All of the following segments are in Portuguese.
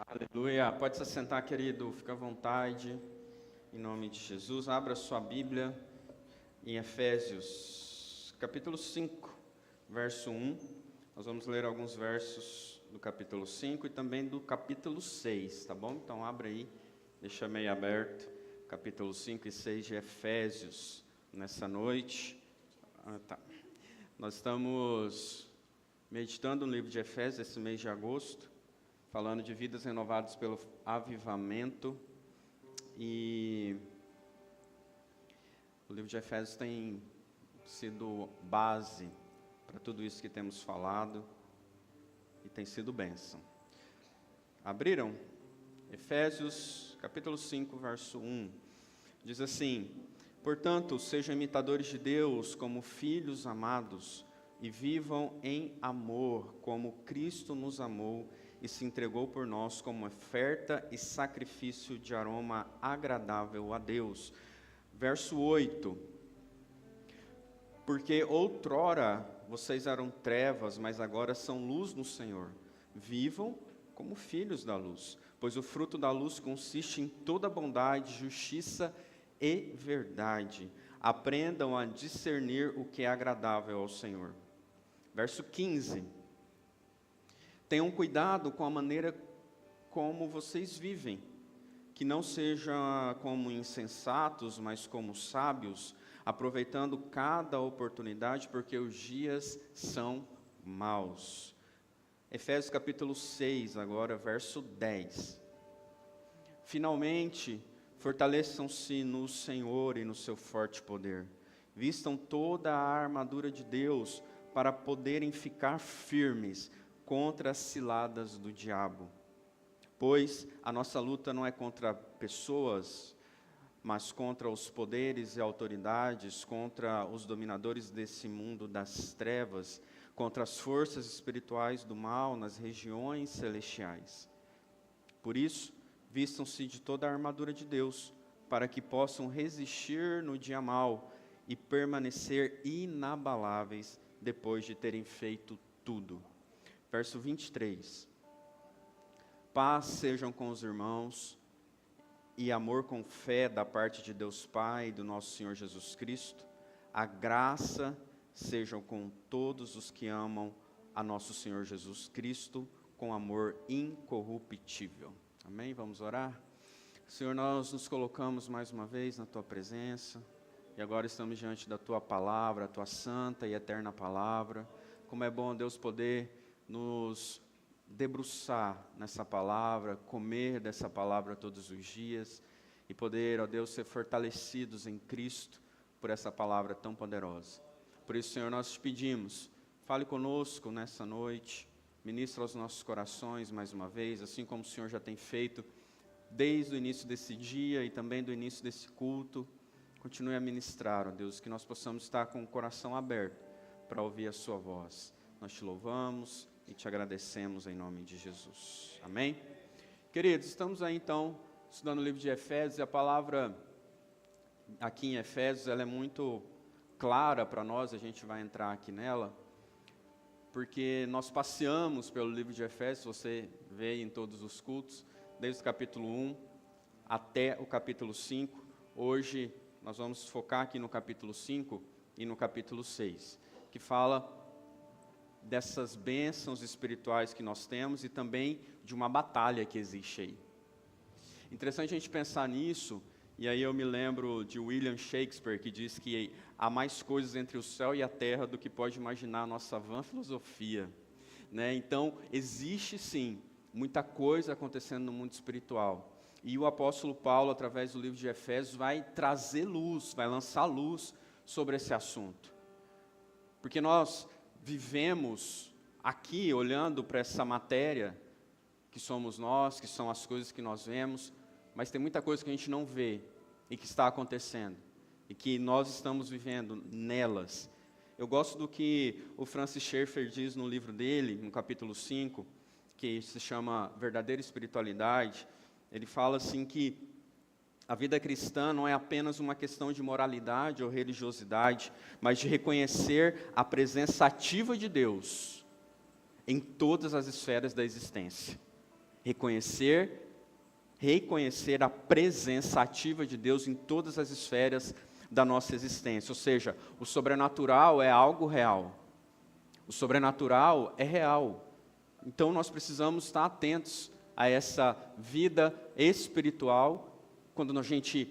Aleluia. Pode se assentar, querido. Fica à vontade. Em nome de Jesus. Abra sua Bíblia em Efésios, capítulo 5, verso 1. Nós vamos ler alguns versos do capítulo 5 e também do capítulo 6, tá bom? Então, abra aí, deixa meio aberto. Capítulo 5 e 6 de Efésios, nessa noite. Nós estamos meditando no livro de Efésios esse mês de agosto, falando de vidas renovadas pelo avivamento, e o livro de Efésios tem sido base para tudo isso que temos falado, e tem sido bênção. Abriram? Efésios, capítulo 5, verso 1, diz assim: portanto, sejam imitadores de Deus como filhos amados, e vivam em amor, como Cristo nos amou e se entregou por nós como oferta e sacrifício de aroma agradável a Deus. Verso 8: porque outrora vocês eram trevas, mas agora são luz no Senhor. Vivam como filhos da luz, pois o fruto da luz consiste em toda bondade, justiça e verdade. Aprendam a discernir o que é agradável ao Senhor. Verso 15: tenham cuidado com a maneira como vocês vivem, que não seja como insensatos, mas como sábios, aproveitando cada oportunidade, porque os dias são maus. Efésios capítulo 6, agora verso 10. Finalmente, fortaleçam-se no Senhor e no seu forte poder. Vistam toda a armadura de Deus para poderem ficar firmes contra as ciladas do diabo. Pois a nossa luta não é contra pessoas, mas contra os poderes e autoridades, contra os dominadores desse mundo das trevas, contra as forças espirituais do mal nas regiões celestiais. Por isso, vistam-se de toda a armadura de Deus, para que possam resistir no dia mau e permanecer inabaláveis depois de terem feito tudo. Verso 23. Paz sejam com os irmãos e amor com fé da parte de Deus Pai e do nosso Senhor Jesus Cristo. A graça sejam com todos os que amam a nosso Senhor Jesus Cristo com amor incorruptível. Amém? Vamos orar? Senhor, nós nos colocamos mais uma vez na Tua presença, e agora estamos diante da Tua palavra, a Tua santa e eterna palavra. Como é bom, Deus, poder nos debruçar nessa palavra, comer dessa palavra todos os dias, e poder, ó Deus, ser fortalecidos em Cristo por essa palavra tão poderosa. Por isso, Senhor, nós te pedimos, fale conosco nessa noite, ministra aos nossos corações mais uma vez, assim como o Senhor já tem feito desde o início desse dia e também do início desse culto. Continue a ministrar, ó Deus, que nós possamos estar com o coração aberto para ouvir a sua voz. Nós te louvamos e te agradecemos em nome de Jesus. Amém? Queridos, estamos aí então estudando o livro de Efésios, e a palavra aqui em Efésios, ela é muito clara para nós, a gente vai entrar aqui nela, porque nós passeamos pelo livro de Efésios, você vê em todos os cultos, desde o capítulo 1 até o capítulo 5. Hoje nós vamos focar aqui no capítulo 5 e no capítulo 6, que fala dessas bênçãos espirituais que nós temos e também de uma batalha que existe aí. Interessante a gente pensar nisso, e aí eu me lembro de William Shakespeare, que diz que há mais coisas entre o céu e a terra do que pode imaginar a nossa vã filosofia, né? Então, existe sim muita coisa acontecendo no mundo espiritual. E o apóstolo Paulo, através do livro de Efésios, vai trazer luz, vai lançar luz sobre esse assunto. Porque nós vivemos aqui, olhando para essa matéria, que somos nós, que são as coisas que nós vemos, mas tem muita coisa que a gente não vê, e que está acontecendo, e que nós estamos vivendo nelas. Eu gosto do que o Francis Schaeffer diz no livro dele, no capítulo 5, que se chama Verdadeira Espiritualidade. Ele fala assim que a vida cristã não é apenas uma questão de moralidade ou religiosidade, mas de reconhecer a presença ativa de Deus em todas as esferas da existência. reconhecer a presença ativa de Deus em todas as esferas da nossa existência. Ou seja, o sobrenatural é algo real. O sobrenatural é real. Então nós precisamos estar atentos a essa vida espiritual. Quando a gente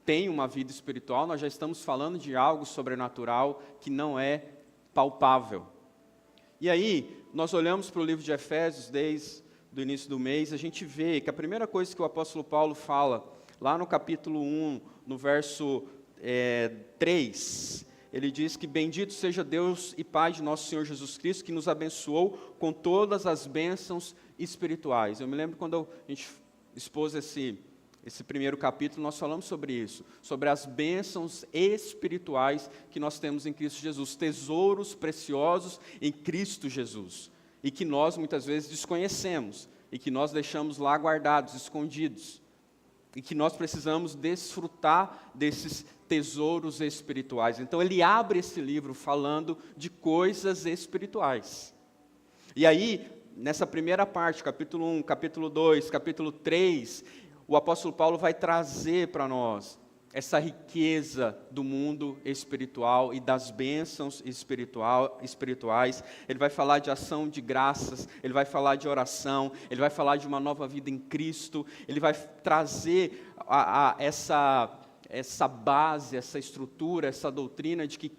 tem uma vida espiritual, nós já estamos falando de algo sobrenatural que não é palpável. E aí, nós olhamos para o livro de Efésios desde o início do mês, a gente vê que a primeira coisa que o apóstolo Paulo fala, lá no capítulo 1, no verso 3, ele diz que bendito seja Deus e Pai de nosso Senhor Jesus Cristo, que nos abençoou com todas as bênçãos espirituais. Eu me lembro quando a gente expôs esse primeiro capítulo, nós falamos sobre isso, sobre as bênçãos espirituais que nós temos em Cristo Jesus, tesouros preciosos em Cristo Jesus, e que nós muitas vezes desconhecemos, e que nós deixamos lá guardados, escondidos, e que nós precisamos desfrutar desses tesouros espirituais. Então ele abre esse livro falando de coisas espirituais. E aí, nessa primeira parte, capítulo 1, capítulo 2, capítulo 3, o apóstolo Paulo vai trazer para nós essa riqueza do mundo espiritual e das bênçãos espirituais. Ele vai falar de ação de graças, ele vai falar de oração, ele vai falar de uma nova vida em Cristo, ele vai trazer essa base, essa estrutura, essa doutrina de que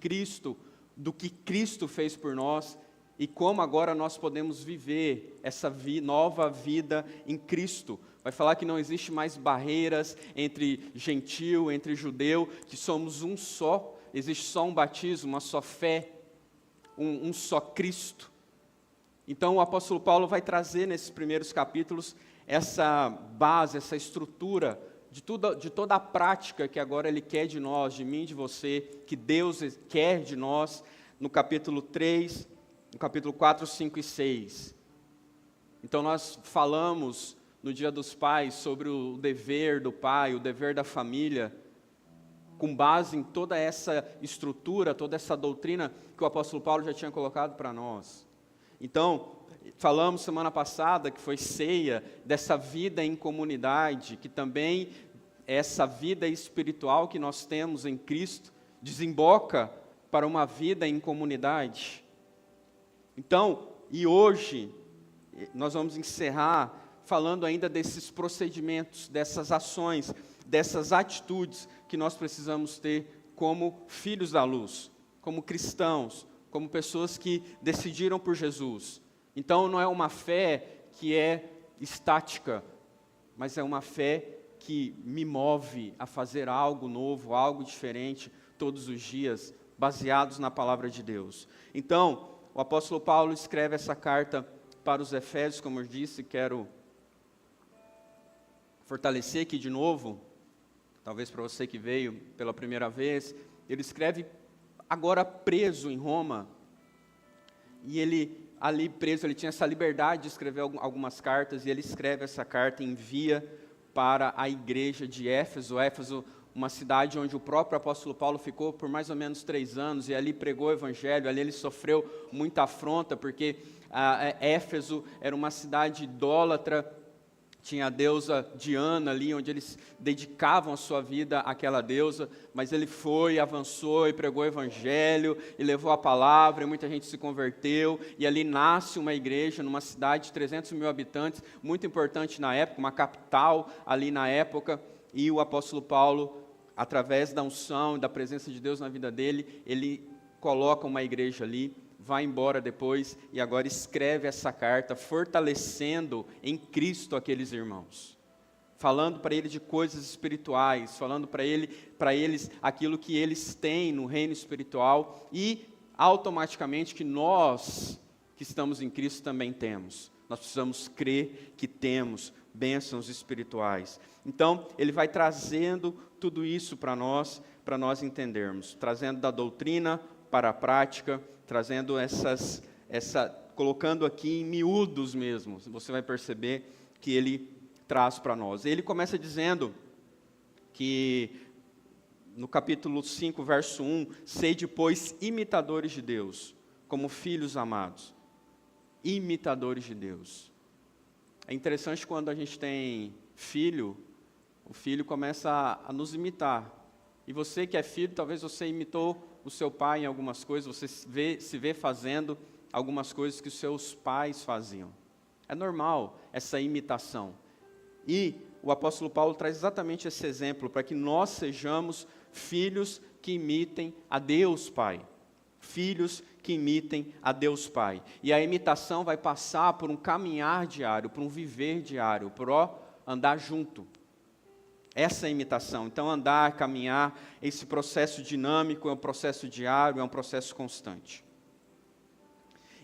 do que Cristo fez por nós e como agora nós podemos viver essa nova vida em Cristo. Vai falar que não existe mais barreiras entre gentil, entre judeu, que somos um só, existe só um batismo, uma só fé, um só Cristo. Então o apóstolo Paulo vai trazer nesses primeiros capítulos essa base, essa estrutura de toda a prática que agora ele quer de nós, de mim, de você, que Deus quer de nós, no capítulo 3, no capítulo 4, 5 e 6. Então nós falamos no Dia dos Pais sobre o dever do pai, o dever da família, com base em toda essa estrutura, toda essa doutrina que o apóstolo Paulo já tinha colocado para nós. Então, falamos semana passada que foi ceia dessa vida em comunidade, que também essa vida espiritual que nós temos em Cristo desemboca para uma vida em comunidade. Então, e hoje, nós vamos encerrar falando ainda desses procedimentos, dessas ações, dessas atitudes que nós precisamos ter como filhos da luz, como cristãos, como pessoas que decidiram por Jesus. Então não é uma fé que é estática, mas é uma fé que me move a fazer algo novo, algo diferente todos os dias, baseados na palavra de Deus. Então, o apóstolo Paulo escreve essa carta para os Efésios, como eu disse, quero fortalecer aqui de novo, talvez para você que veio pela primeira vez. Ele escreve agora preso em Roma, e ele ali preso, ele tinha essa liberdade de escrever algumas cartas, e ele escreve essa carta e envia para a igreja de Éfeso. Éfeso, uma cidade onde o próprio apóstolo Paulo ficou por mais ou menos 3 anos, e ali pregou o evangelho. Ali ele sofreu muita afronta, porque Éfeso era uma cidade idólatra, tinha a deusa Diana ali, onde eles dedicavam a sua vida àquela deusa, mas ele foi, avançou e pregou o evangelho, e levou a palavra, e muita gente se converteu, e ali nasce uma igreja, numa cidade de 300 mil habitantes, muito importante na época, uma capital ali na época, e o apóstolo Paulo, através da unção e da presença de Deus na vida dele, ele coloca uma igreja ali, vai embora depois e agora escreve essa carta, fortalecendo em Cristo aqueles irmãos, falando para eles de coisas espirituais, falando para eles aquilo que eles têm no reino espiritual e automaticamente que nós que estamos em Cristo também temos. Nós precisamos crer que temos bênçãos espirituais. Então, ele vai trazendo tudo isso para nós entendermos, trazendo da doutrina para a prática, trazendo colocando aqui em miúdos mesmo, você vai perceber que ele traz para nós. Ele começa dizendo que, no capítulo 5, verso 1, sede, pois, imitadores de Deus, como filhos amados. Imitadores de Deus. É interessante quando a gente tem filho, o filho começa a nos imitar. E você que é filho, talvez você imitou o seu pai em algumas coisas, você se vê fazendo algumas coisas que os seus pais faziam. É normal essa imitação. E o apóstolo Paulo traz exatamente esse exemplo, para que nós sejamos filhos que imitem a Deus Pai. Filhos que imitem a Deus Pai. E a imitação vai passar por um caminhar diário, por um viver diário, por andar junto. Essa é a imitação. Então, andar, caminhar, esse processo dinâmico é um processo diário, é um processo constante.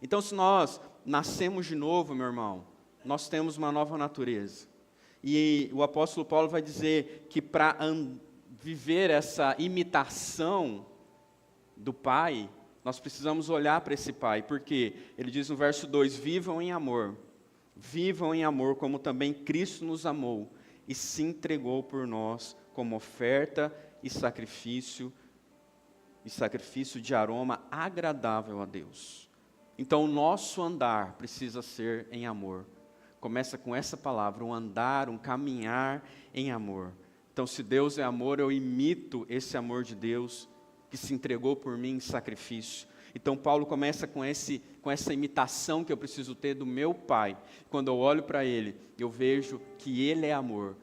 Então, se nós nascemos de novo, meu irmão, nós temos uma nova natureza. E o apóstolo Paulo vai dizer que para viver essa imitação do Pai, nós precisamos olhar para esse Pai, porque ele diz no verso 2, vivam em amor como também Cristo nos amou e se entregou por nós como oferta e sacrifício de aroma agradável a Deus. Então o nosso andar precisa ser em amor. Começa com essa palavra, um andar, um caminhar em amor. Então se Deus é amor, eu imito esse amor de Deus, que se entregou por mim em sacrifício. Então Paulo começa com essa imitação que eu preciso ter do meu Pai. Quando eu olho para Ele, eu vejo que Ele é amor.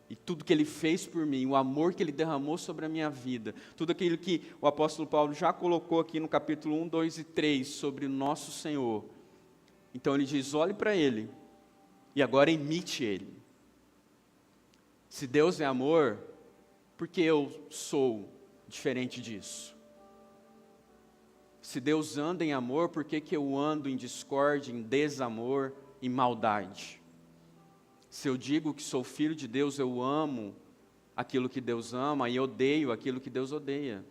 E tudo que Ele fez por mim, o amor que Ele derramou sobre a minha vida, tudo aquilo que o apóstolo Paulo já colocou aqui no capítulo 1, 2 e 3, sobre o nosso Senhor. Então ele diz, olhe para Ele, e agora imite Ele. Se Deus é amor, por que eu sou diferente disso? Se Deus anda em amor, por que eu ando em discórdia, em desamor, em maldade? Se eu digo que sou filho de Deus, eu amo aquilo que Deus ama e odeio aquilo que Deus odeia.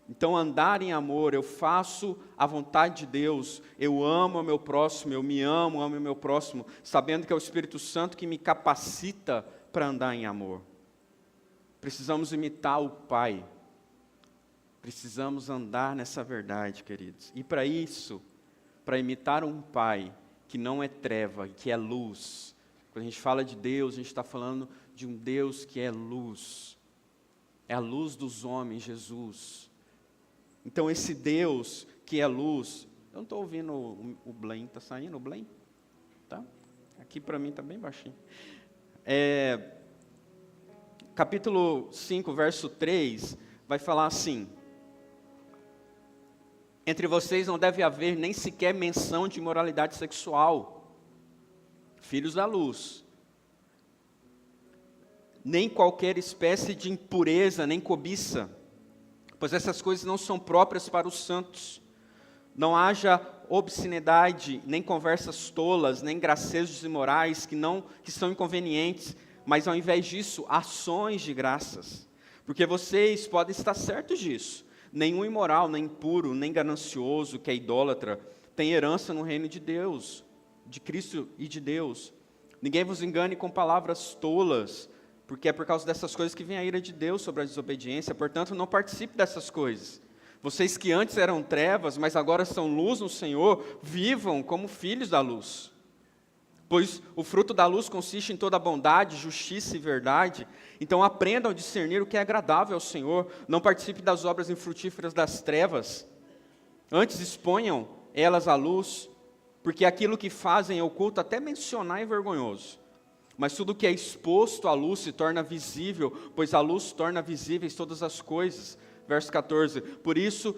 Então, andar em amor, eu faço a vontade de Deus, eu amo o meu próximo, eu me amo o meu próximo, sabendo que é o Espírito Santo que me capacita para andar em amor. Precisamos imitar o Pai. Precisamos andar nessa verdade, queridos. E para isso, para imitar um Pai que não é treva, que é luz. Quando a gente fala de Deus, a gente está falando de um Deus que é luz. É a luz dos homens, Jesus. Então esse Deus que é luz, eu não estou ouvindo o blém, está saindo o blém? Tá? Aqui para mim está bem baixinho. Capítulo 5, verso 3, vai falar assim: entre vocês não deve haver nem sequer menção de imoralidade sexual, filhos da luz, nem qualquer espécie de impureza, nem cobiça, pois essas coisas não são próprias para os santos. Não haja obscenidade, nem conversas tolas, nem gracejos imorais que são inconvenientes, mas ao invés disso, ações de graças. Porque vocês podem estar certos disso. Nenhum imoral, nem impuro, nem ganancioso, que é idólatra, tem herança no reino de Deus, de Cristo e de Deus. Ninguém vos engane com palavras tolas, porque é por causa dessas coisas que vem a ira de Deus sobre a desobediência. Portanto, não participe dessas coisas. Vocês que antes eram trevas, mas agora são luz no Senhor, vivam como filhos da luz. Pois o fruto da luz consiste em toda bondade, justiça e verdade. Então aprendam a discernir o que é agradável ao Senhor. Não participe das obras infrutíferas das trevas. Antes exponham elas à luz, porque aquilo que fazem é oculto, até mencionar é vergonhoso. Mas tudo que é exposto à luz se torna visível, pois a luz torna visíveis todas as coisas. Verso 14, por isso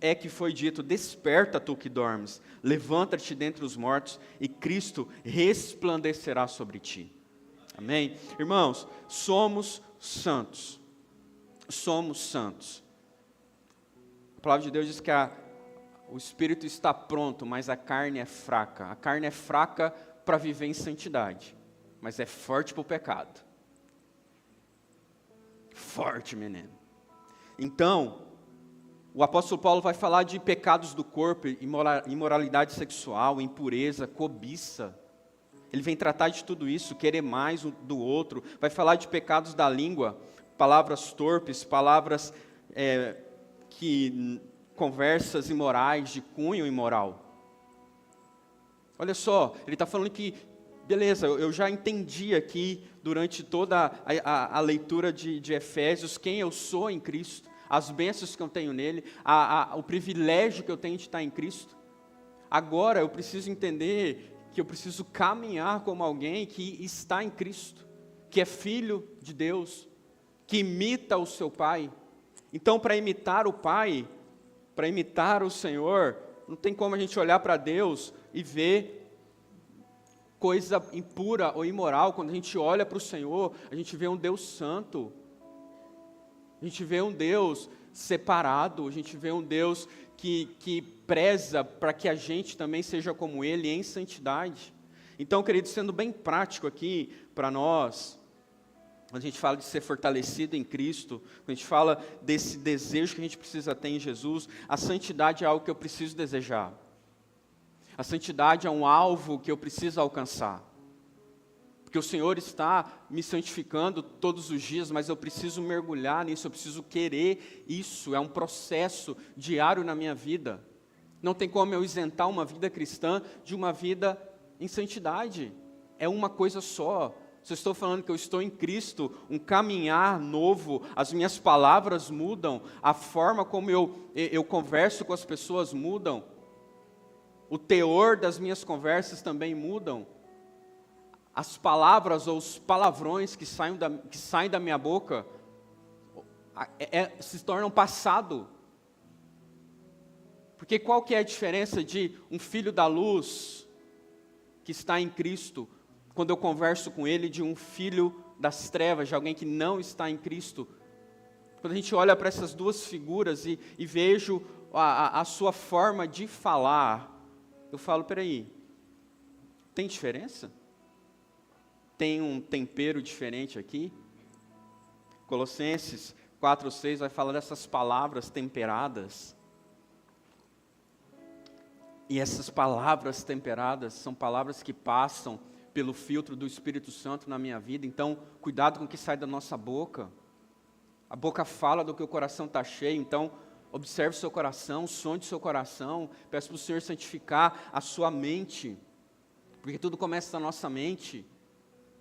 é que foi dito, desperta tu que dormes, levanta-te dentre os mortos e Cristo resplandecerá sobre ti. Amém? Irmãos, somos santos. Somos santos. A palavra de Deus diz que o Espírito está pronto, mas a carne é fraca. A carne é fraca para viver em santidade, mas é forte para o pecado. Forte, menino. Então, o apóstolo Paulo vai falar de pecados do corpo, imoralidade sexual, impureza, cobiça. Ele vem tratar de tudo isso, querer mais do outro. Vai falar de pecados da língua, palavras torpes, palavras conversas imorais, de cunho imoral. Olha só, ele está falando que, beleza, eu já entendi aqui, durante toda a leitura de Efésios, quem eu sou em Cristo, as bênçãos que eu tenho nele, o privilégio que eu tenho de estar em Cristo. Agora eu preciso entender que eu preciso caminhar como alguém que está em Cristo, que é filho de Deus, que imita o seu Pai. Então, para imitar o Pai, para imitar o Senhor, não tem como a gente olhar para Deus e ver coisa impura ou imoral. Quando a gente olha para o Senhor, a gente vê um Deus santo, a gente vê um Deus separado, a gente vê um Deus que preza para que a gente também seja como Ele em santidade. Então, querido, sendo bem prático aqui para nós, quando a gente fala de ser fortalecido em Cristo, quando a gente fala desse desejo que a gente precisa ter em Jesus, a santidade é algo que eu preciso desejar. A santidade é um alvo que eu preciso alcançar. Porque o Senhor está me santificando todos os dias, mas eu preciso mergulhar nisso, eu preciso querer isso. É um processo diário na minha vida. Não tem como eu isentar uma vida cristã de uma vida em santidade. É uma coisa só. Se eu estou falando que eu estou em Cristo, um caminhar novo, as minhas palavras mudam, a forma como eu converso com as pessoas mudam, o teor das minhas conversas também mudam, as palavras ou os palavrões que saem da minha boca se tornam passado. Porque qual que é a diferença de um filho da luz que está em Cristo, quando eu converso com ele, de um filho das trevas, de alguém que não está em Cristo? Quando a gente olha para essas duas figuras e vejo a sua forma de falar, eu falo, peraí, tem diferença? Tem um tempero diferente aqui? Colossenses 4:6 vai falar dessas palavras temperadas. E essas palavras temperadas são palavras que passam pelo filtro do Espírito Santo na minha vida. Então, cuidado com o que sai da nossa boca. A boca fala do que o coração está cheio. Então, observe o seu coração, sonde o seu coração. Peço para o Senhor santificar a sua mente, porque tudo começa na nossa mente.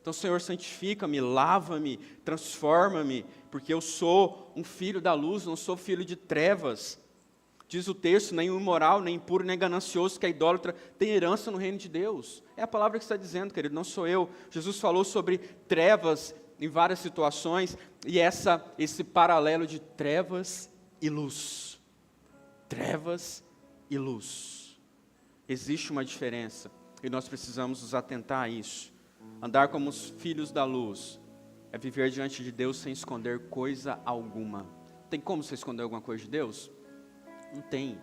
Então, Senhor, santifica-me, lava-me, transforma-me, porque eu sou um filho da luz, não sou filho de trevas. Diz o texto, nem o imoral, nem impuro, nem ganancioso, que é idólatra, tem herança no reino de Deus. É a palavra que está dizendo, querido, não sou eu. Jesus falou sobre trevas em várias situações, e esse paralelo de trevas e luz. Trevas e luz. Existe uma diferença, e nós precisamos nos atentar a isso. Andar como os filhos da luz é viver diante de Deus sem esconder coisa alguma. Tem como você esconder alguma coisa de Deus? Não tem.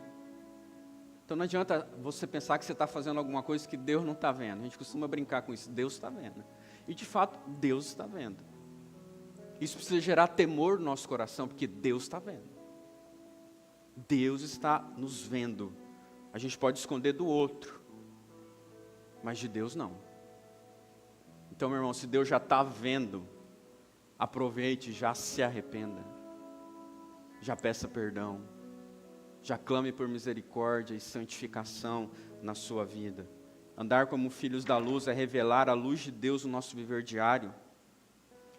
Então não adianta você pensar que você está fazendo alguma coisa que Deus não está vendo. A gente costuma brincar com isso, Deus está vendo. E de fato, Deus está vendo. Isso precisa gerar temor no nosso coração, porque Deus está vendo. Deus está nos vendo. A gente pode esconder do outro, mas de Deus não. Então, meu irmão, se Deus já está vendo, aproveite, já se arrependa. Já peça perdão. Já clame por misericórdia e santificação na sua vida. Andar como filhos da luz é revelar a luz de Deus no nosso viver diário.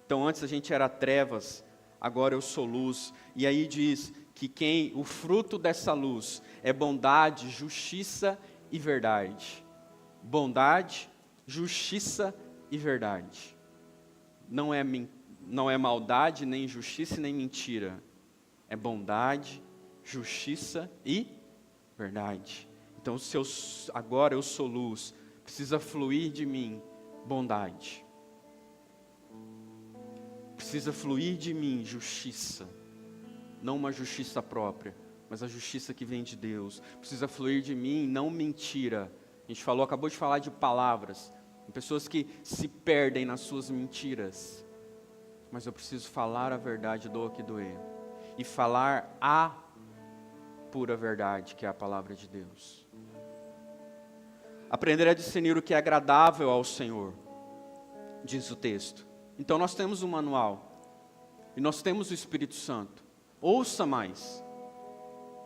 Então, antes a gente era trevas, agora eu sou luz. E aí diz que o fruto dessa luz é bondade, justiça e verdade. Bondade, justiça e verdade. Não é maldade, nem injustiça, nem mentira. É bondade, justiça e verdade. Então, agora eu sou luz, precisa fluir de mim bondade. Precisa fluir de mim justiça. Não uma justiça própria, mas a justiça que vem de Deus. Precisa fluir de mim não mentira. A gente acabou de falar de palavras. Tem pessoas que se perdem nas suas mentiras. Mas eu preciso falar a verdade, doa que doer. E falar a pura verdade, que é a palavra de Deus. Aprender a discernir o que é agradável ao Senhor, diz o texto. Então nós temos um manual. E nós temos o Espírito Santo. Ouça mais.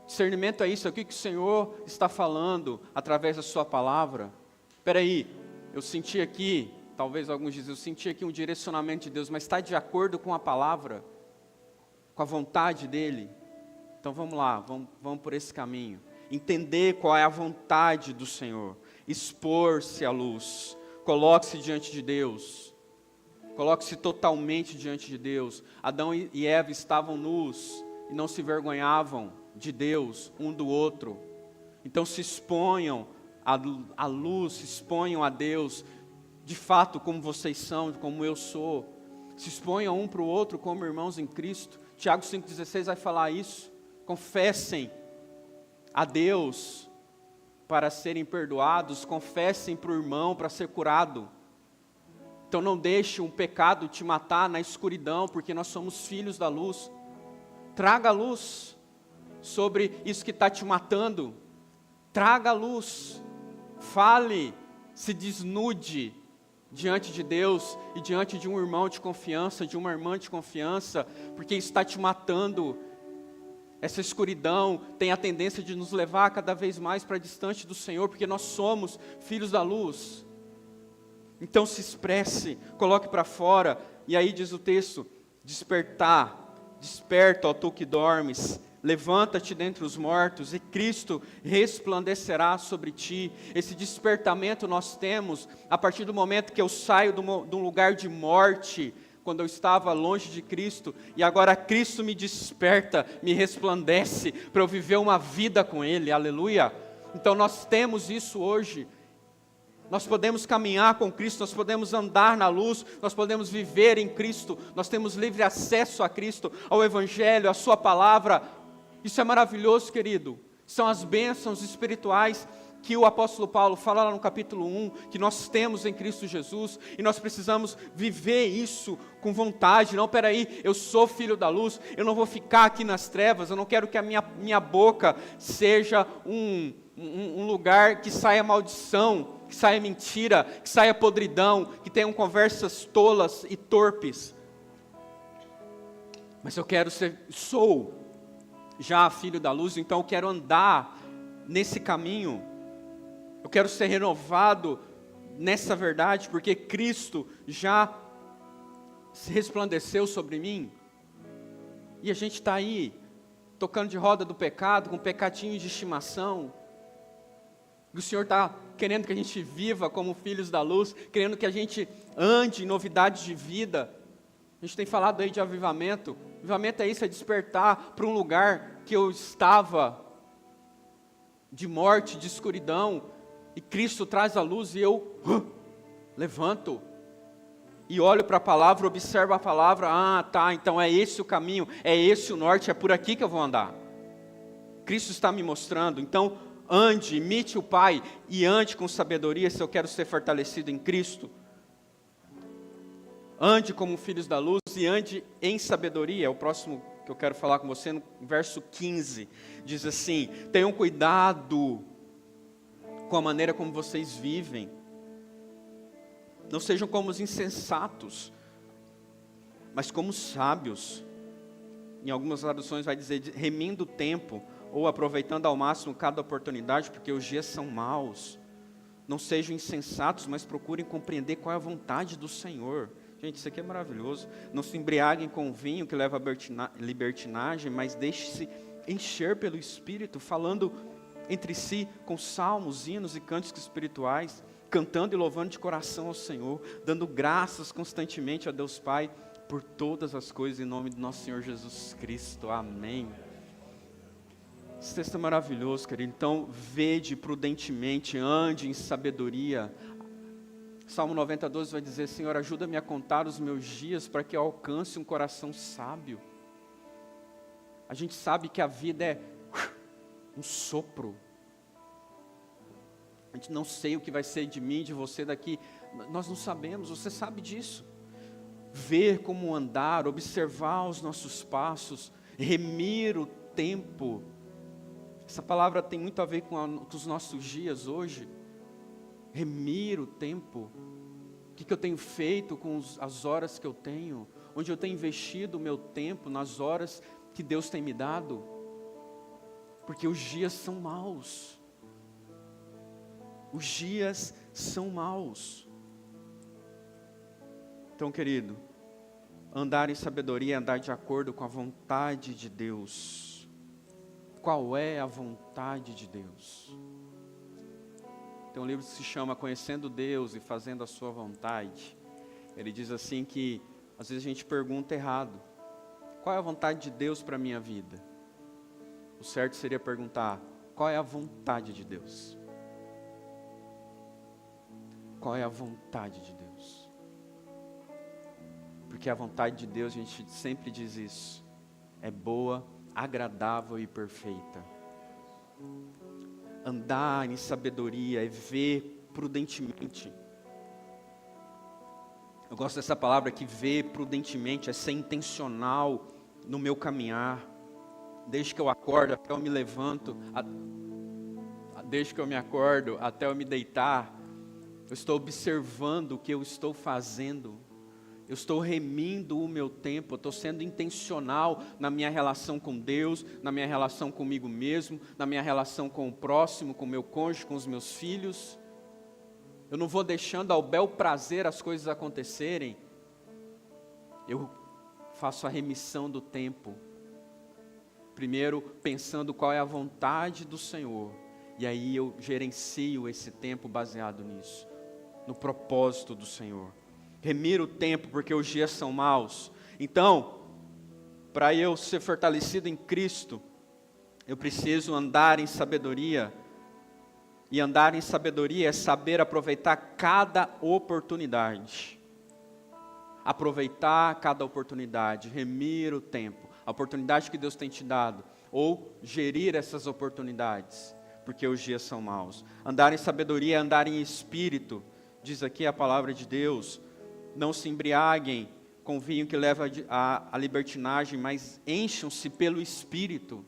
Discernimento é isso, é o que o Senhor está falando através da sua palavra. Espera aí, eu senti aqui, talvez alguns dizem, eu senti aqui um direcionamento de Deus, mas está de acordo com a palavra, com a vontade dEle? Então vamos lá, vamos por esse caminho. Entender qual é a vontade do Senhor, expor-se à luz, coloque-se diante de Deus, coloque-se totalmente diante de Deus. Adão e Eva estavam nus e não se vergonhavam de Deus, um do outro. Então se exponham à luz, se exponham a Deus, de fato como vocês são, como eu sou. Se exponham um para o outro como irmãos em Cristo. Tiago 5,16 vai falar isso. Confessem a Deus para serem perdoados, confessem para o irmão para ser curado. Então não deixe um pecado te matar na escuridão, porque nós somos filhos da luz. Traga a luz sobre isso que está te matando. Traga a luz. Fale, se desnude diante de Deus e diante de um irmão de confiança, de uma irmã de confiança, porque isso está te matando. Essa escuridão tem a tendência de nos levar cada vez mais para distante do Senhor, porque nós somos filhos da luz. Então se expresse, coloque para fora, e aí diz o texto, desperta, ó tu que dormes, levanta-te dentre os mortos, e Cristo resplandecerá sobre ti. Esse despertamento nós temos, a partir do momento que eu saio de um lugar de morte, quando eu estava longe de Cristo, e agora Cristo me desperta, me resplandece, para eu viver uma vida com Ele, aleluia. Então nós temos isso hoje, nós podemos caminhar com Cristo, nós podemos andar na luz, nós podemos viver em Cristo, nós temos livre acesso a Cristo, ao Evangelho, à Sua Palavra. Isso é maravilhoso, querido. São as bênçãos espirituais que o apóstolo Paulo fala lá no capítulo 1, que nós temos em Cristo Jesus, e nós precisamos viver isso com vontade. Não, peraí, eu sou filho da luz, eu não vou ficar aqui nas trevas, eu não quero que a minha boca seja um lugar que saia maldição, que saia mentira, que saia podridão, que tenham conversas tolas e torpes. Mas eu quero sou já filho da luz, então eu quero andar nesse caminho. Eu quero ser renovado nessa verdade, porque Cristo já se resplandeceu sobre mim. E a gente está aí, tocando de roda do pecado, com pecadinhos de estimação. E o Senhor está querendo que a gente viva como filhos da luz, querendo que a gente ande em novidades de vida. A gente tem falado aí de avivamento. Avivamento é isso, é despertar para um lugar que eu estava de morte, de escuridão, e Cristo traz a luz e eu levanto e olho para a palavra, observo a palavra. Ah, tá, então é esse o caminho, é esse o norte, é por aqui que eu vou andar. Cristo está me mostrando. Então ande, imite o Pai e ande com sabedoria, se eu quero ser fortalecido em Cristo. Ande como filhos da luz e ande em sabedoria. É o próximo que eu quero falar com você, no verso 15, diz assim: tenham cuidado com a maneira como vocês vivem, não sejam como os insensatos, mas como os sábios. Em algumas traduções vai dizer, remindo o tempo, ou aproveitando ao máximo cada oportunidade, porque os dias são maus. Não sejam insensatos, mas procurem compreender qual é a vontade do Senhor. Gente, isso aqui é maravilhoso. Não se embriaguem com vinho que leva à libertinagem, mas deixe-se encher pelo Espírito, falando entre si com salmos, hinos e cânticos espirituais, cantando e louvando de coração ao Senhor, dando graças constantemente a Deus Pai por todas as coisas, em nome do nosso Senhor Jesus Cristo. Amém. Esse texto é maravilhoso, querido. Então, vede prudentemente, ande em sabedoria. Salmo 90:12 vai dizer: Senhor, ajuda-me a contar os meus dias para que eu alcance um coração sábio. A gente sabe que a vida é um sopro. A gente não sei o que vai ser de mim, de você daqui. Nós não sabemos, você sabe disso. Ver como andar, observar os nossos passos, remir o tempo. Essa palavra tem muito a ver com os nossos dias hoje. Remir o tempo. O que eu tenho feito com as horas que eu tenho? Onde eu tenho investido o meu tempo, nas horas que Deus tem me dado? Porque os dias são maus. Os dias são maus. Então, querido, andar em sabedoria é andar de acordo com a vontade de Deus. Qual é a vontade de Deus? Tem um livro que se chama Conhecendo Deus e Fazendo a Sua Vontade. Ele diz assim que, às vezes a gente pergunta errado. Qual é a vontade de Deus para a minha vida? O certo seria perguntar, qual é a vontade de Deus? Qual é a vontade de Deus? Porque a vontade de Deus, a gente sempre diz isso, é boa, agradável e perfeita. Andar em sabedoria é ver prudentemente. Eu gosto dessa palavra que ver prudentemente, é ser intencional no meu caminhar. Desde que eu acordo até eu me levanto, desde que eu me acordo até eu me deitar, eu estou observando o que eu estou fazendo. Eu estou remindo o meu tempo, eu estou sendo intencional na minha relação com Deus, na minha relação comigo mesmo, na minha relação com o próximo, com o meu cônjuge, com os meus filhos. Eu não vou deixando ao bel prazer as coisas acontecerem. Eu faço a remissão do tempo. Primeiro, pensando qual é a vontade do Senhor. E aí eu gerencio esse tempo baseado nisso, no propósito do Senhor. Remir o tempo, porque os dias são maus. Então, para eu ser fortalecido em Cristo, eu preciso andar em sabedoria. E andar em sabedoria é saber aproveitar cada oportunidade. Aproveitar cada oportunidade, remir o tempo. A oportunidade que Deus tem te dado. Ou gerir essas oportunidades, porque os dias são maus. Andar em sabedoria é andar em espírito. Diz aqui a palavra de Deus. Não se embriaguem com vinho que leva à libertinagem, mas encham-se pelo Espírito.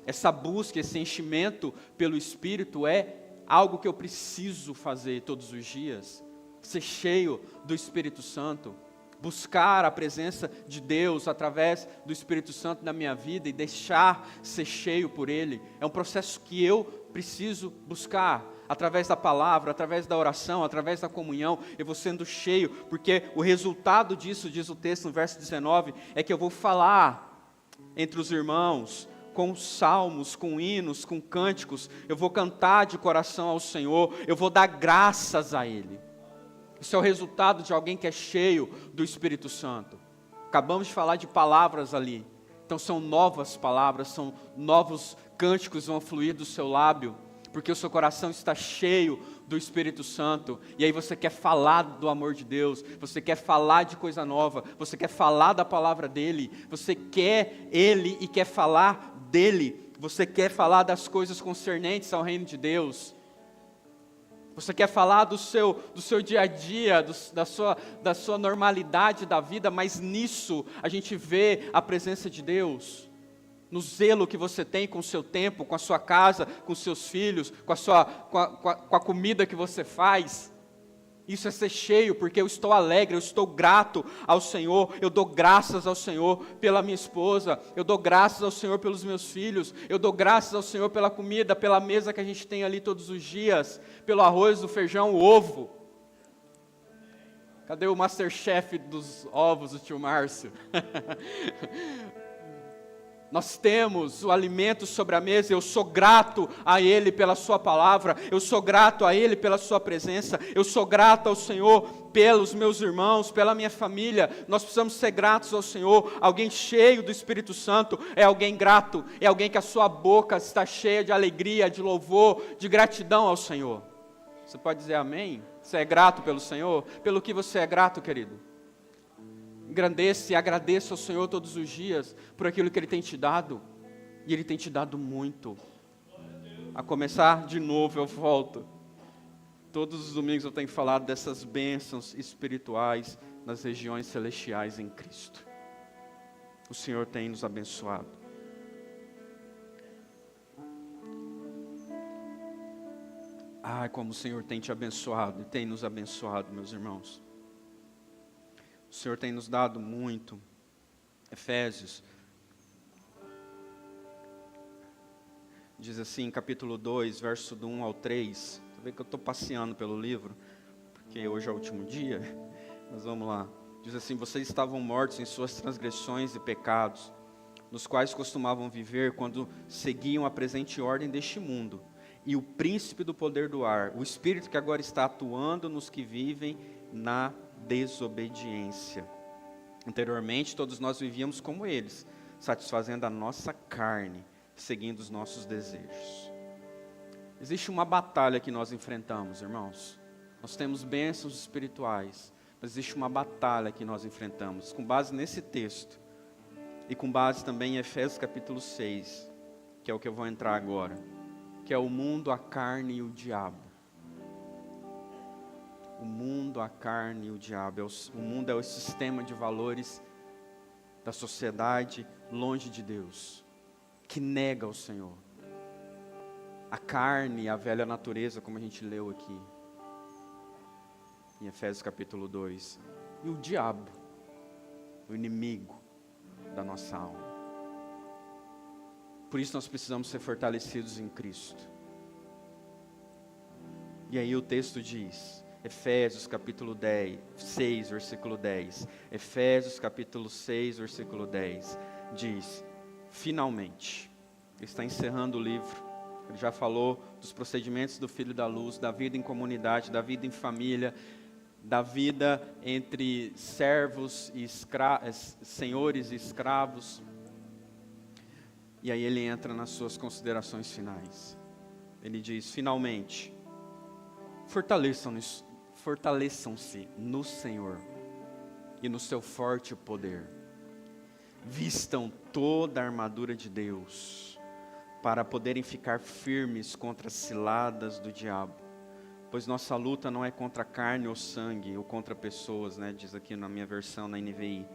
Essa busca, esse enchimento pelo Espírito é algo que eu preciso fazer todos os dias. Ser cheio do Espírito Santo. Buscar a presença de Deus através do Espírito Santo na minha vida e deixar ser cheio por Ele. É um processo que eu preciso buscar. Através da palavra, através da oração, através da comunhão, eu vou sendo cheio, porque o resultado disso, diz o texto no verso 19, é que eu vou falar entre os irmãos, com salmos, com hinos, com cânticos, eu vou cantar de coração ao Senhor, eu vou dar graças a Ele. Isso é o resultado de alguém que é cheio do Espírito Santo. Acabamos de falar de palavras ali, então são novas palavras, são novos cânticos que vão fluir do seu lábio, porque o seu coração está cheio do Espírito Santo, e aí você quer falar do amor de Deus, você quer falar de coisa nova, você quer falar da palavra dEle, você quer Ele e quer falar dEle, você quer falar das coisas concernentes ao reino de Deus, você quer falar do seu dia a dia, da sua normalidade da vida, mas nisso a gente vê a presença de Deus. No zelo que você tem com o seu tempo, com a sua casa, com os seus filhos, com a comida que você faz. Isso é ser cheio, porque eu estou alegre, eu estou grato ao Senhor, eu dou graças ao Senhor pela minha esposa, eu dou graças ao Senhor pelos meus filhos, eu dou graças ao Senhor pela comida, pela mesa que a gente tem ali todos os dias, pelo arroz, o feijão, o ovo. Cadê o Masterchef dos ovos, o tio Márcio? Nós temos o alimento sobre a mesa, eu sou grato a Ele pela Sua palavra, eu sou grato a Ele pela Sua presença, eu sou grato ao Senhor pelos meus irmãos, pela minha família. Nós precisamos ser gratos ao Senhor. Alguém cheio do Espírito Santo é alguém grato, é alguém que a sua boca está cheia de alegria, de louvor, de gratidão ao Senhor. Você pode dizer amém? Você é grato pelo Senhor? Pelo que você é grato, querido? Engrandeça e agradeça ao Senhor todos os dias por aquilo que Ele tem te dado. E Ele tem te dado muito. A começar de novo, eu volto. Todos os domingos eu tenho falado dessas bênçãos espirituais nas regiões celestiais em Cristo. O Senhor tem nos abençoado. Ai, como o Senhor tem te abençoado e tem nos abençoado, meus irmãos. O Senhor tem nos dado muito. Efésios diz assim, capítulo 2, verso do 1 ao 3. vê que eu estou passeando pelo livro, porque hoje é o último dia, mas vamos lá. Diz assim: vocês estavam mortos em suas transgressões e pecados, nos quais costumavam viver quando seguiam a presente ordem deste mundo, e o príncipe do poder do ar, o espírito que agora está atuando nos que vivem na desobediência. Anteriormente, todos nós vivíamos como eles, satisfazendo a nossa carne, seguindo os nossos desejos. Existe uma batalha que nós enfrentamos, irmãos. Nós temos bênçãos espirituais, mas existe uma batalha que nós enfrentamos, com base nesse texto, e com base também em Efésios capítulo 6, que é o que eu vou entrar agora, que é o mundo, a carne e o diabo. O mundo, a carne e o diabo. O mundo é o sistema de valores da sociedade longe de Deus, que nega o Senhor. A carne, a velha natureza, como a gente leu aqui, em Efésios capítulo 2. E o diabo, o inimigo da nossa alma. Por isso nós precisamos ser fortalecidos em Cristo. E aí o texto diz, Efésios capítulo 6, versículo 10. Efésios capítulo 6, versículo 10. Diz, finalmente, ele está encerrando o livro. Ele já falou dos procedimentos do Filho da Luz, da vida em comunidade, da vida em família, da vida entre servos e senhores e escravos. E aí ele entra nas suas considerações finais. Ele diz, finalmente, fortaleçam-se no Senhor e no seu forte poder. Vistam toda a armadura de Deus, para poderem ficar firmes contra as ciladas do diabo. Pois nossa luta não é contra carne ou sangue, ou contra pessoas, né? Diz aqui na minha versão, na NVI.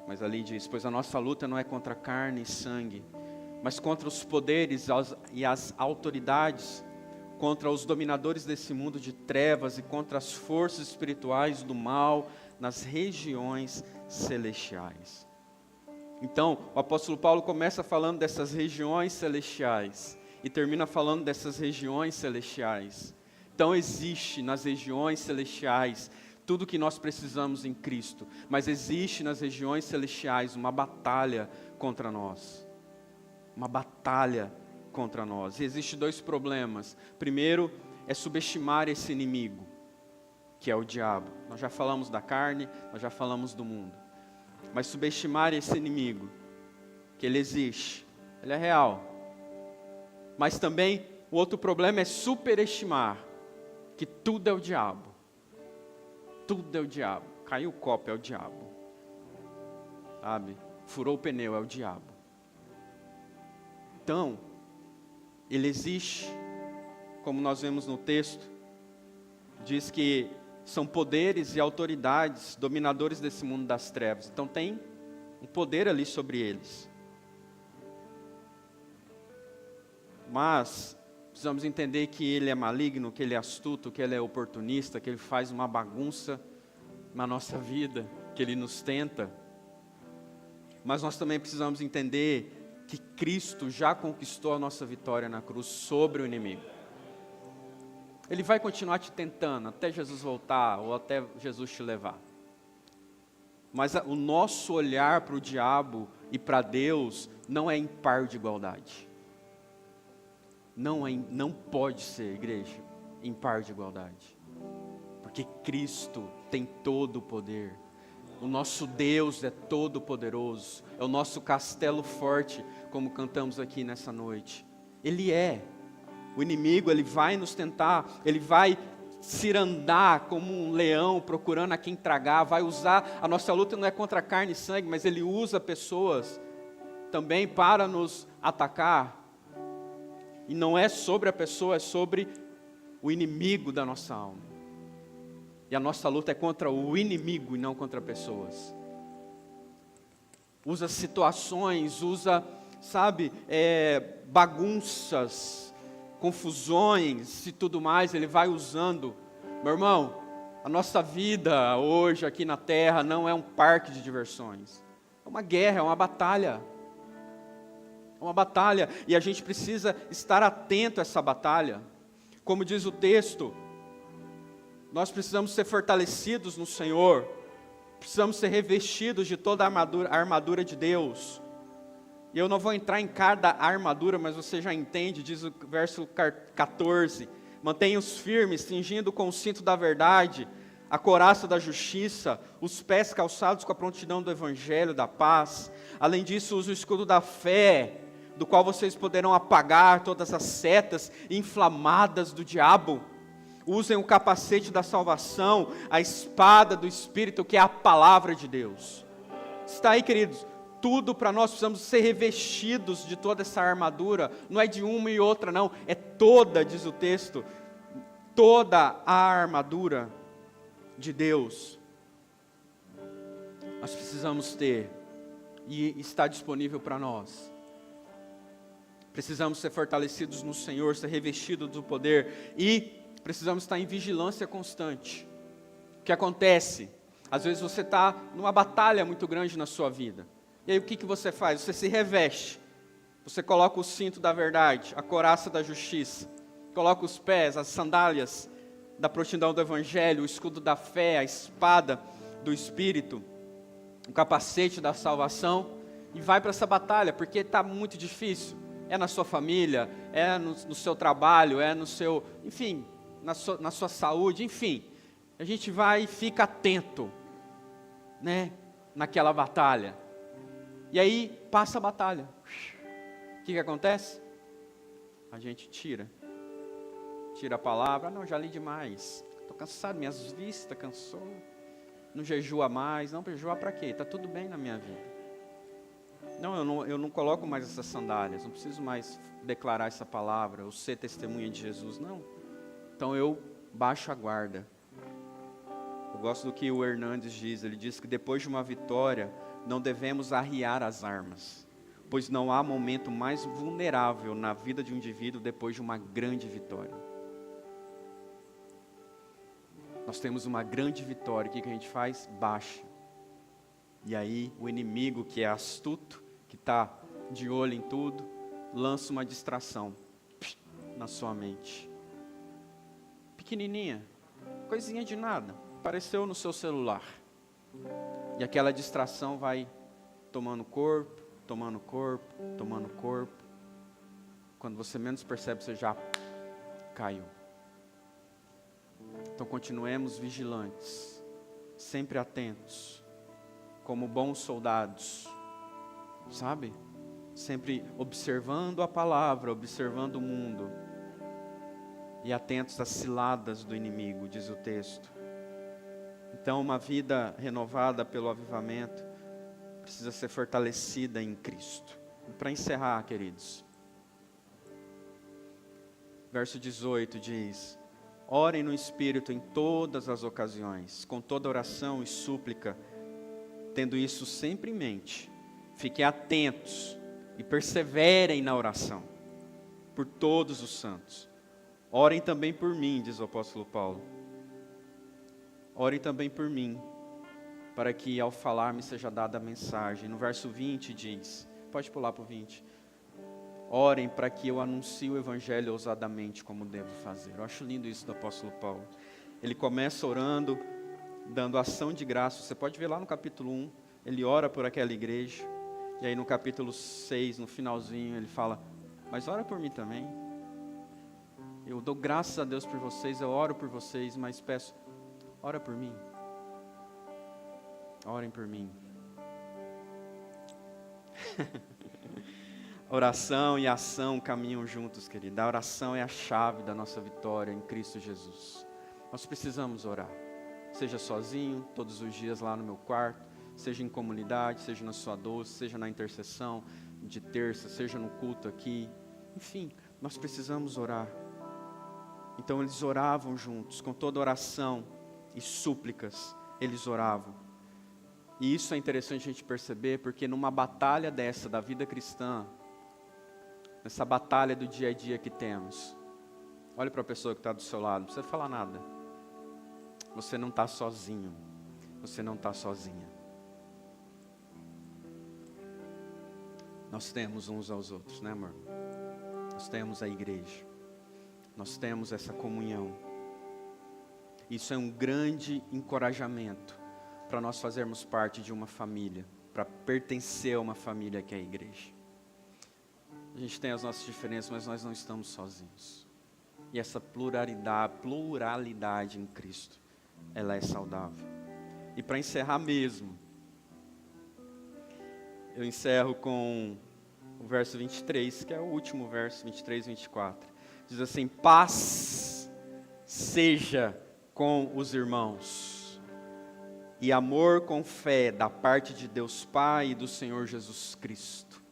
Mas ali diz, pois a nossa luta não é contra carne e sangue, mas contra os poderes e as autoridades, contra os dominadores desse mundo de trevas e contra as forças espirituais do mal nas regiões celestiais. Então, o apóstolo Paulo começa falando dessas regiões celestiais e termina falando dessas regiões celestiais. Então, existe nas regiões celestiais tudo o que nós precisamos em Cristo, mas existe nas regiões celestiais uma batalha contra nós. Uma batalha contra nós. E existem dois problemas. Primeiro, é subestimar esse inimigo, que é o diabo. Nós já falamos da carne, nós já falamos do mundo. Mas subestimar esse inimigo, que ele existe, ele é real. Mas também, o outro problema é superestimar, que tudo é o diabo. Tudo é o diabo. Caiu o copo, é o diabo. Sabe? Furou o pneu, é o diabo. Então, ele existe, como nós vemos no texto, diz que são poderes e autoridades, dominadores desse mundo das trevas. Então tem um poder ali sobre eles. Mas precisamos entender que ele é maligno, que ele é astuto, que ele é oportunista, que ele faz uma bagunça na nossa vida, que ele nos tenta. Mas nós também precisamos entender que Cristo já conquistou a nossa vitória na cruz sobre o inimigo. Ele vai continuar te tentando até Jesus voltar ou até Jesus te levar. Mas o nosso olhar para o diabo e para Deus não é em par de igualdade. Não pode ser, igreja, em par de igualdade. Porque Cristo tem todo o poder. O nosso Deus é todo poderoso. É o nosso castelo forte, como cantamos aqui nessa noite. Ele é. O inimigo, ele vai nos tentar, ele vai cirandar como um leão procurando a quem tragar, vai usar, a nossa luta não é contra carne e sangue, mas ele usa pessoas também para nos atacar. E não é sobre a pessoa, é sobre o inimigo da nossa alma. E a nossa luta é contra o inimigo e não contra pessoas. Usa situações, bagunças, confusões e tudo mais, ele vai usando. Meu irmão, a nossa vida hoje aqui na terra não é um parque de diversões. É uma guerra, é uma batalha. É uma batalha, e a gente precisa estar atento a essa batalha. Como diz o texto, nós precisamos ser fortalecidos no Senhor, precisamos ser revestidos de toda a armadura de Deus. E eu não vou entrar em cada armadura, mas você já entende, diz o verso 14, mantenha-os firmes, cingindo com o cinto da verdade, a couraça da justiça, os pés calçados com a prontidão do evangelho da paz. Além disso, use o escudo da fé, do qual vocês poderão apagar todas as setas inflamadas do diabo. Usem o capacete da salvação, a espada do Espírito, que é a palavra de Deus. Está aí, queridos, tudo para nós. Precisamos ser revestidos de toda essa armadura, não é de uma e outra não, é toda, diz o texto, toda a armadura de Deus. Nós precisamos ter, e está disponível para nós. Precisamos ser fortalecidos no Senhor, ser revestidos do poder, e precisamos estar em vigilância constante. O que acontece? Às vezes você está numa batalha muito grande na sua vida. E aí o que você faz? Você se reveste. Você coloca o cinto da verdade, a couraça da justiça. Coloca os pés, as sandálias da prontidão do evangelho, o escudo da fé, a espada do Espírito, o capacete da salvação. E vai para essa batalha, porque está muito difícil. É na sua família, é no seu trabalho, é no seu... Enfim... Na sua saúde, enfim, a gente vai e fica atento, né, naquela batalha, e aí passa a batalha, o que acontece? A gente tira a palavra, não, já li demais, estou cansado, minhas vistas cansou, não jejua mais, não, jejua para quê? Está tudo bem na minha vida, eu não coloco mais essas sandálias, não preciso mais declarar essa palavra, ou ser testemunha de Jesus, não. Então eu baixo a guarda. Eu gosto do que o Hernandes diz. Ele diz que depois de uma vitória, não devemos arriar as armas, pois não há momento mais vulnerável na vida de um indivíduo depois de uma grande vitória. Nós temos uma grande vitória, o que a gente faz? Baixa. E aí o inimigo, que é astuto, que está de olho em tudo, lança uma distração na sua mente. Pequenininha, coisinha de nada, apareceu no seu celular. E aquela distração vai tomando corpo, tomando corpo, tomando corpo. Quando você menos percebe, você já caiu. Então continuemos vigilantes, sempre atentos, como bons soldados, sabe? Sempre observando a palavra, observando o mundo. E atentos às ciladas do inimigo, diz o texto. Então, uma vida renovada pelo avivamento precisa ser fortalecida em Cristo. E para encerrar, queridos, verso 18 diz: orem no Espírito em todas as ocasiões, com toda oração e súplica, tendo isso sempre em mente. Fiquem atentos e perseverem na oração, por todos os santos. Orem também por mim, diz o apóstolo Paulo. Orem também por mim, para que ao falar me seja dada a mensagem. No verso 20 diz, pode pular para o 20. Orem para que eu anuncie o evangelho ousadamente como devo fazer. Eu acho lindo isso do apóstolo Paulo. Ele começa orando, dando ação de graça. Você pode ver lá no capítulo 1, ele ora por aquela igreja. E aí no capítulo 6, no finalzinho, ele fala, mas ora por mim também. Eu dou graças a Deus por vocês, eu oro por vocês, mas peço, ora por mim. Orem por mim. Oração e ação caminham juntos, querido. A oração é a chave da nossa vitória em Cristo Jesus. Nós precisamos orar. Seja sozinho, todos os dias lá no meu quarto, seja em comunidade, seja na sua doce, seja na intercessão de terça, seja no culto aqui. Enfim, nós precisamos orar. Então eles oravam juntos, com toda oração e súplicas, eles oravam. E isso é interessante a gente perceber, porque numa batalha dessa, da vida cristã, nessa batalha do dia a dia que temos, olhe para a pessoa que está do seu lado, não precisa falar nada. Você não está sozinho, você não está sozinha. Nós temos uns aos outros, né, amor? Nós temos a igreja. nós temos essa comunhão. Isso é um grande encorajamento para nós fazermos parte de uma família, para pertencer a uma família que é a igreja. A gente tem as nossas diferenças, mas nós não estamos sozinhos. E essa pluralidade em Cristo, ela é saudável. E para encerrar mesmo, eu encerro com o verso 23, que é o último verso, 23 e 24. Diz assim: paz seja com os irmãos, e amor com fé da parte de Deus Pai e do Senhor Jesus Cristo.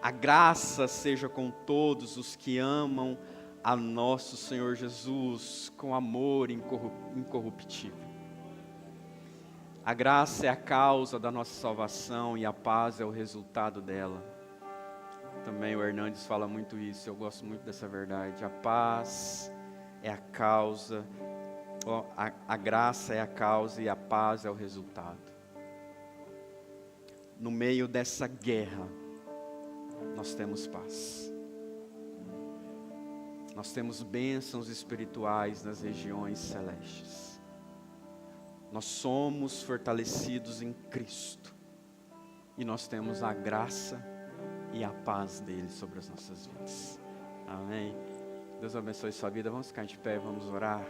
A graça seja com todos os que amam a nosso Senhor Jesus com amor incorruptível. A graça é a causa da nossa salvação e a paz é o resultado dela. Também o Hernandes fala muito isso, eu gosto muito dessa verdade. A paz é a causa, a graça é a causa e a paz é o resultado. No meio dessa guerra, nós temos paz. Nós temos bênçãos espirituais nas regiões celestes. Nós somos fortalecidos em Cristo. E nós temos a graça e a paz dele sobre as nossas vidas. Amém? Deus abençoe sua vida. Vamos ficar de pé e vamos orar.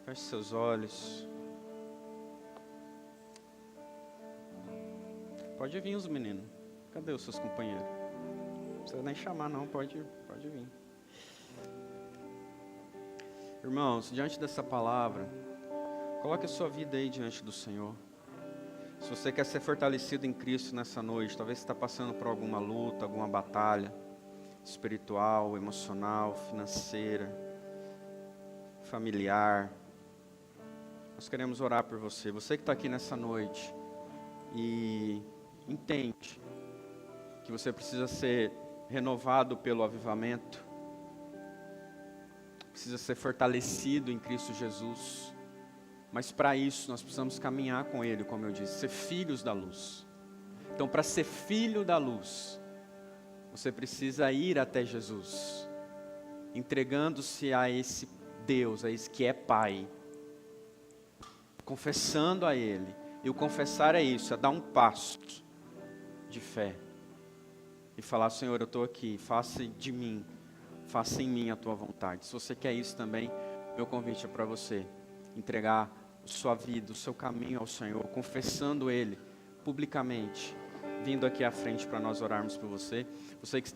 Feche seus olhos. Pode vir os meninos. Cadê os seus companheiros? Não precisa nem chamar não, pode vir. Irmãos, diante dessa palavra, coloque a sua vida aí diante do Senhor. Se você quer ser fortalecido em Cristo nessa noite, talvez você está passando por alguma luta, alguma batalha espiritual, emocional, financeira, familiar. Nós queremos orar por você. Você que está aqui nessa noite e entende que você precisa ser renovado pelo avivamento, precisa ser fortalecido em Cristo Jesus, mas para isso nós precisamos caminhar com Ele, como eu disse, ser filhos da luz. Então, para ser filho da luz, você precisa ir até Jesus, entregando-se a esse Deus, a esse que é Pai, confessando a Ele. E o confessar é isso, é dar um passo de fé e falar: Senhor, eu estou aqui, faça de mim, faça em mim a tua vontade. Se você quer isso também, meu convite é para você entregar a sua vida, o seu caminho ao Senhor, confessando Ele publicamente, vindo aqui à frente para nós orarmos por você. Você que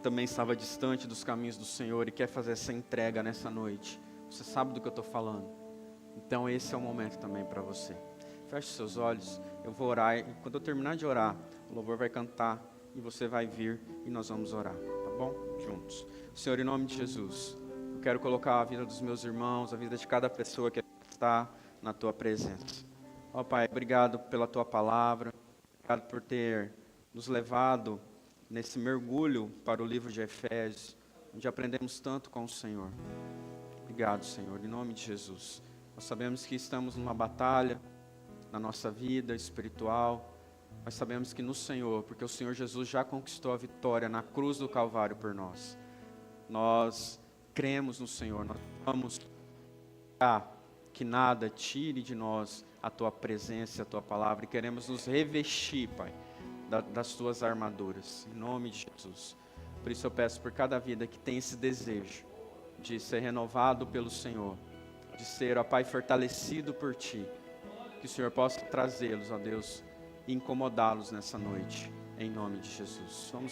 também estava distante dos caminhos do Senhor e quer fazer essa entrega nessa noite, você sabe do que eu estou falando. Então esse é o momento também para você. Feche seus olhos, eu vou orar, e quando eu terminar de orar, o louvor vai cantar e você vai vir e nós vamos orar, tá bom? Juntos. Senhor, em nome de Jesus, eu quero colocar a vida dos meus irmãos, a vida de cada pessoa que está na tua presença. Ó Pai, obrigado pela tua palavra, obrigado por ter nos levado nesse mergulho para o livro de Efésios, onde aprendemos tanto com o Senhor. Obrigado, Senhor, em nome de Jesus. Nós sabemos que estamos numa batalha na nossa vida espiritual, mas sabemos que no Senhor, porque o Senhor Jesus já conquistou a vitória na cruz do Calvário por nós. Nós cremos no Senhor, nós vamos que nada tire de nós a Tua presença, a Tua palavra, e queremos nos revestir, Pai, das Tuas armaduras, em nome de Jesus. Por isso eu peço por cada vida que tem esse desejo de ser renovado pelo Senhor, de ser, ó Pai, fortalecido por Ti, que o Senhor possa trazê-los, ó Deus, e incomodá-los nessa noite, em nome de Jesus. Vamos